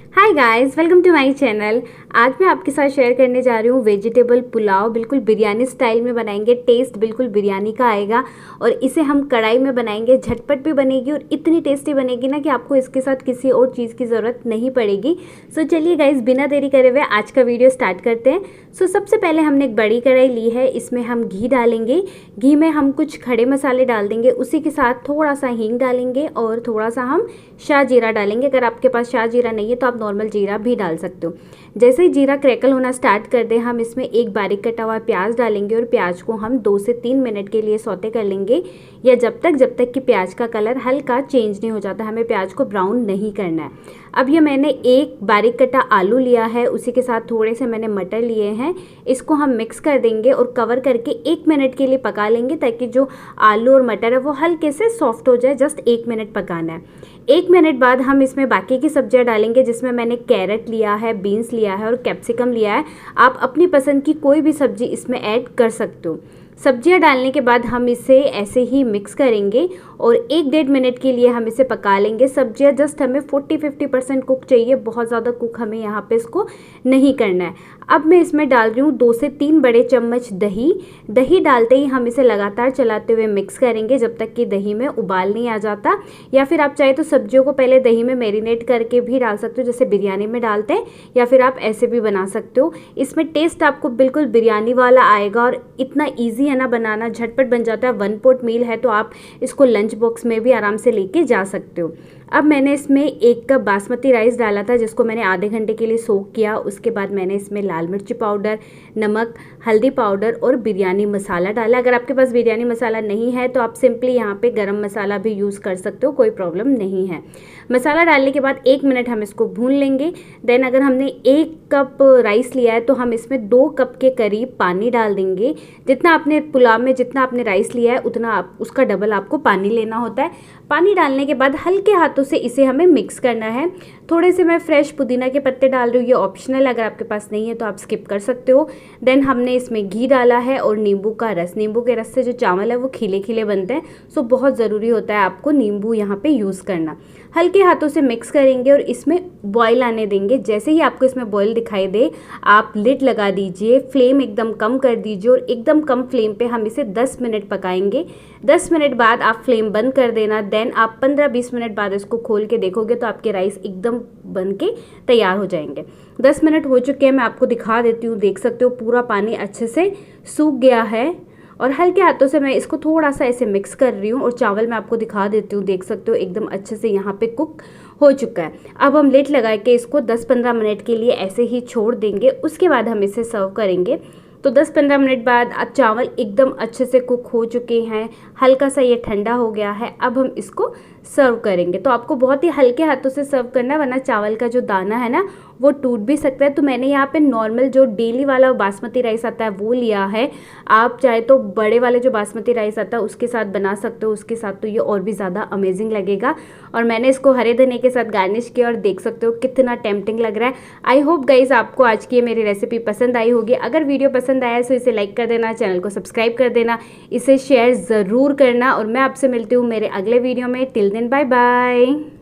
Hi guys, welcome to my channel. आज मैं आपके साथ शेयर करने जा रही हूँ वेजिटेबल पुलाव। बिल्कुल बिरयानी स्टाइल में बनाएंगे, टेस्ट बिल्कुल बिरयानी का आएगा और इसे हम कढ़ाई में बनाएंगे। झटपट भी बनेगी और इतनी टेस्टी बनेगी ना कि आपको इसके साथ किसी और चीज़ की ज़रूरत नहीं पड़ेगी। सो चलिए गाइस, बिना देरी करे हुए आज का वीडियो स्टार्ट करते हैं। सबसे पहले हमने एक बड़ी कढ़ाई ली है, इसमें हम घी डालेंगे। घी में हम कुछ खड़े मसाले डाल देंगे, उसी के साथ थोड़ा सा हींग डालेंगे और थोड़ा सा हम शाह जीरा डालेंगे। अगर आपके पास शाह जीरा नहीं है तो आप नॉर्मल जीरा भी डाल सकते हो। जैसे ही जीरा क्रैकल होना स्टार्ट कर दे, हम इसमें एक बारीक कटा हुआ प्याज डालेंगे और प्याज को हम 2 से 3 मिनट के लिए सौते कर लेंगे, या जब तक कि प्याज का कलर हल्का चेंज नहीं हो जाता। हमें प्याज को ब्राउन नहीं करना है। अब ये मैंने एक बारीक कटा आलू लिया है, उसी के साथ थोड़े से मैंने मटर लिए हैं। इसको हम मिक्स कर देंगे और कवर करके 1 मिनट के लिए पका लेंगे, ताकि जो आलू और मटर है वो हल्के से सॉफ्ट हो जाए। जस्ट 1 मिनट पकाना है। 1 मिनट बाद हम इसमें बाकी की सब्जियां डालेंगे, जिसमें मैंने कैरेट लिया है, बीन्स लिया है और कैप्सिकम लिया है। आप अपनी पसंद की कोई भी सब्जी इसमें ऐड कर सकते हो। सब्जियां डालने के बाद हम इसे ऐसे ही मिक्स करेंगे और 1-1.5 मिनट के लिए हम इसे पका लेंगे। सब्जियां जस्ट हमें 40-50% कुक चाहिए, बहुत ज़्यादा कुक हमें यहाँ पे इसको नहीं करना है। अब मैं इसमें डाल रही हूँ 2 से 3 बड़े चम्मच दही। दही डालते ही हम इसे लगातार चलाते हुए मिक्स करेंगे जब तक कि दही में उबाल नहीं आ जाता। या फिर आप चाहे तो सब्जियों को पहले दही में मैरिनेट करके भी डाल सकते हो, जैसे बिरयानी में डालते हैं, या फिर आप ऐसे भी बना सकते हो। इसमें टेस्ट आपको बिल्कुल बिरयानी वाला आएगा और इतना ईजी है ना बनाना, झटपट बन जाता है। 1 पॉट मील है तो आप इसको लंच बॉक्स में भी आराम से लेके जा सकते हो। अब मैंने इसमें 1 कप बासमती राइस डाला था, जिसको मैंने आधे घंटे के लिए सोक किया। उसके बाद मैंने इसमें लाल मिर्ची पाउडर, नमक, हल्दी पाउडर और बिरयानी मसाला डाला। अगर आपके पास बिरयानी मसाला नहीं है तो आप सिंपली यहाँ पे गरम मसाला भी यूज़ कर सकते हो, कोई प्रॉब्लम नहीं है। मसाला डालने के बाद 1 मिनट हम इसको भून लेंगे। देन अगर हमने 1 कप राइस लिया है तो हम इसमें 2 कप के करीब पानी डाल देंगे। जितना आपने पुलाव में जितना आपने राइस लिया है उतना आप उसका डबल आपको पानी लेना होता है। पानी डालने के बाद हल्के हाथों से इसे हमें मिक्स करना है। थोड़े से मैं फ्रेश पुदीना के पत्ते डाल रही हूँ, ये ऑप्शनल है, अगर आपके पास नहीं है तो आप स्किप कर सकते हो। देन हमने इसमें घी डाला है और नींबू का रस। नींबू के रस से जो चावल है वो खिले खिले बनते हैं, सो बहुत ज़रूरी होता है आपको नींबू यहाँ पे यूज़ करना। हल्के हाथों से मिक्स करेंगे और इसमें बॉयल आने देंगे। जैसे ही आपको इसमें बॉयल दिखाई दे, आप लिड लगा दीजिए, फ्लेम एकदम कम कर दीजिए और एकदम कम फ्लेम पे हम इसे 10 मिनट पकाएंगे। 10 मिनट बाद आप फ्लेम बंद कर देना। देन आप 15-20 मिनट बाद इसको खोल के देखोगे तो आपके राइस एकदम बन के तैयार हो जाएंगे। 10 मिनट हो चुके हैं, मैं आपको दिखा देती हूँ। देख सकते हो पूरा पानी अच्छे से सूख गया है और हल्के हाथों से मैं इसको थोड़ा सा ऐसे मिक्स कर रही हूँ। और चावल मैं आपको दिखा देती हूँ, देख सकते हो एकदम अच्छे से यहाँ पे कुक हो चुका है। अब हम लिड लगा के इसको 10-15 मिनट के लिए ऐसे ही छोड़ देंगे। उसके बाद हम इसे सर्व करेंगे। तो 10-15 मिनट बाद अब चावल एकदम अच्छे से कुक हो चुके हैं, हल्का सा ये ठंडा हो गया है। अब हम इसको सर्व करेंगे। तो आपको बहुत ही हल्के हाथों से सर्व करना है, वरना चावल का जो दाना है ना वो टूट भी सकता है। तो मैंने यहाँ पे नॉर्मल जो डेली वाला बासमती राइस आता है वो लिया है। आप चाहे तो बड़े वाले जो बासमती राइस आता है उसके साथ बना सकते हो, उसके साथ तो ये और भी ज़्यादा अमेजिंग लगेगा। और मैंने इसको हरे धनिया के साथ गार्निश किया और देख सकते हो कितना टेम्पटिंग लग रहा है। आई होप गाइज आपको आज की मेरी रेसिपी पसंद आई होगी। अगर वीडियो पसंद आया तो इसे लाइक कर देना, चैनल को सब्सक्राइब कर देना, इसे शेयर ज़रूर करना। और मैं आपसे मिलती हूँ मेरे अगले वीडियो में। Till then bye bye.